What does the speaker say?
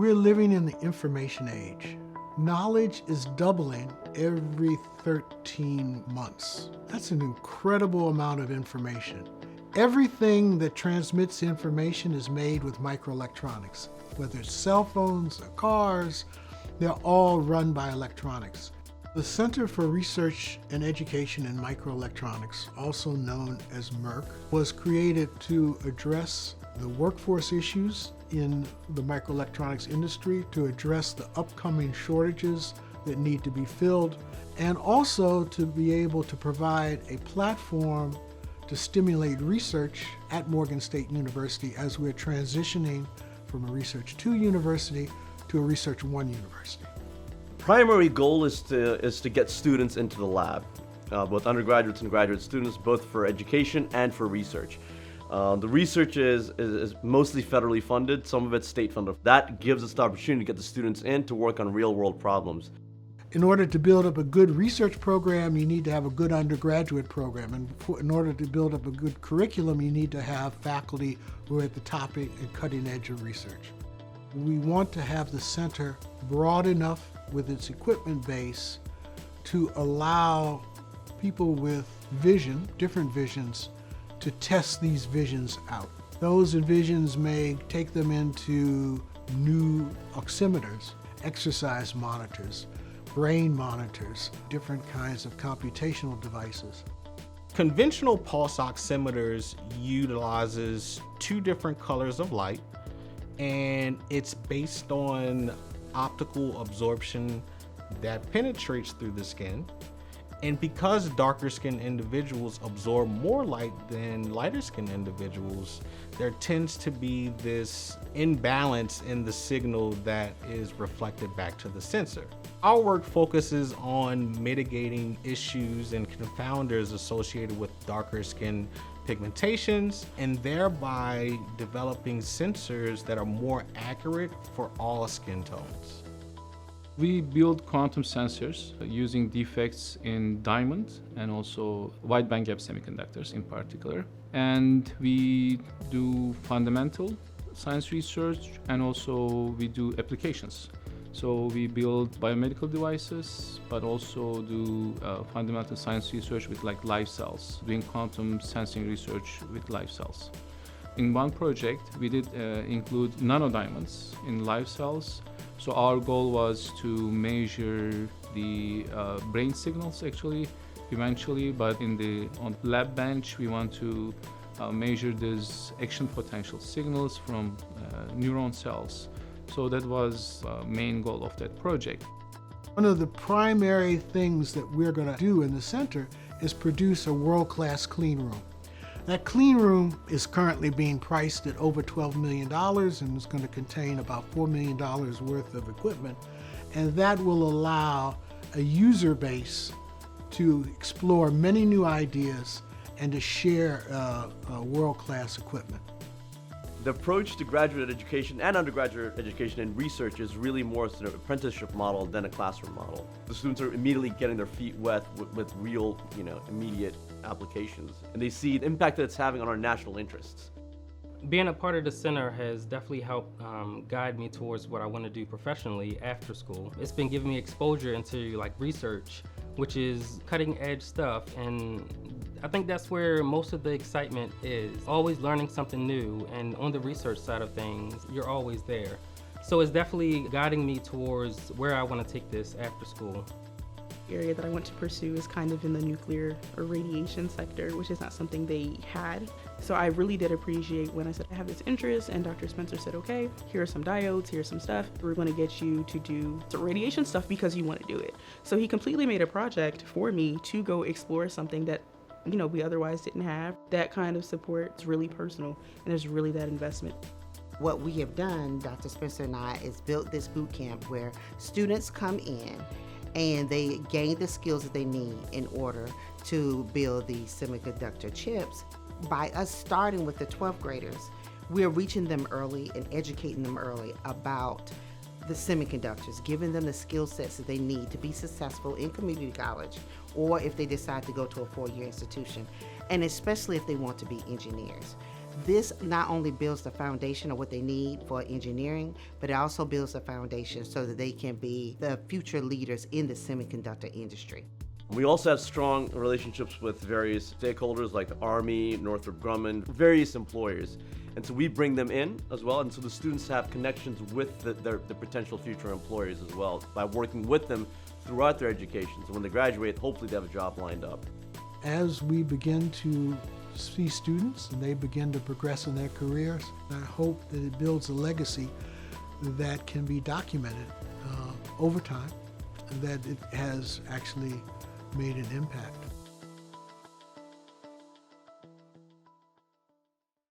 We're living in the information age. Knowledge is doubling every 13 months. That's an incredible amount of information. Everything that transmits information is made with microelectronics. Whether it's cell phones or cars, they're all run by electronics. The Center for Research and Education in Microelectronics, also known as MERC, was created to address the workforce issues in the microelectronics industry, to address the upcoming shortages that need to be filled, and also to be able to provide a platform to stimulate research at Morgan State University as we're transitioning from a Research 2 university to a Research 1 university. Primary goal is to get students into the lab, both undergraduates and graduate students, both for education and for research. The research is mostly federally funded, some of it's state funded. That gives us the opportunity to get the students in to work on real world problems. In order to build up a good research program, you need to have a good undergraduate program. And in order to build up a good curriculum, you need to have faculty who are at the top and cutting edge of research. We want to have the center broad enough with its equipment base to allow people with vision, different visions, to test these visions out. Those visions may take them into new oximeters, exercise monitors, brain monitors, different kinds of computational devices. Conventional pulse oximeters utilizes two different colors of light, and it's based on optical absorption that penetrates through the skin. And because darker skinned individuals absorb more light than lighter skinned individuals, there tends to be this imbalance in the signal that is reflected back to the sensor. Our work focuses on mitigating issues and confounders associated with darker skin pigmentations, and thereby developing sensors that are more accurate for all skin tones. We build quantum sensors using defects in diamond and also wide bandgap semiconductors in particular. And we do fundamental science research, and also we do applications. So we build biomedical devices, but also do fundamental science research with like live cells, doing quantum sensing research with live cells. In one project, we did include nanodiamonds in live cells. So our goal was to measure the brain signals actually, eventually, but on the lab bench, we want to measure these action potential signals from neuron cells. So that was the main goal of that project. One of the primary things that we're going to do in the center is produce a world-class clean room. That clean room is currently being priced at over $12 million and is going to contain about $4 million worth of equipment. And that will allow a user base to explore many new ideas and to share world-class equipment. The approach to graduate education and undergraduate education and research is really more sort of apprenticeship model than a classroom model. The students are immediately getting their feet wet with real, immediate applications, and they see the impact that it's having on our national interests. Being a part of the center has definitely helped guide me towards what I want to do professionally after school. It's been giving me exposure into like research, which is cutting edge stuff, and I think that's where most of the excitement is. Always learning something new, and on the research side of things, you're always there. So it's definitely guiding me towards where I want to take this after school. The area that I want to pursue is kind of in the nuclear or radiation sector, which is not something they had. So I really did appreciate when I said I have this interest, and Dr. Spencer said, okay, here are some diodes, here's some stuff. We're going to get you to do the radiation stuff because you want to do it. So he completely made a project for me to go explore something that we otherwise didn't have. That kind of support is really personal, and there's really that investment. What we have done, Dr. Spencer and I, is built this boot camp where students come in and they gain the skills that they need in order to build these semiconductor chips. By us starting with the 12th graders, we're reaching them early and educating them early about the semiconductors, giving them the skill sets that they need to be successful in community college, or if they decide to go to a four-year institution, and especially if they want to be engineers. This not only builds the foundation of what they need for engineering, but it also builds the foundation so that they can be the future leaders in the semiconductor industry. We also have strong relationships with various stakeholders like the Army, Northrop Grumman, various employers. And so we bring them in as well, and so the students have connections with the potential future employers as well by working with them throughout their education. So when they graduate, hopefully they have a job lined up. As we begin to see students and they begin to progress in their careers, I hope that it builds a legacy that can be documented over time, and that it has actually made an impact.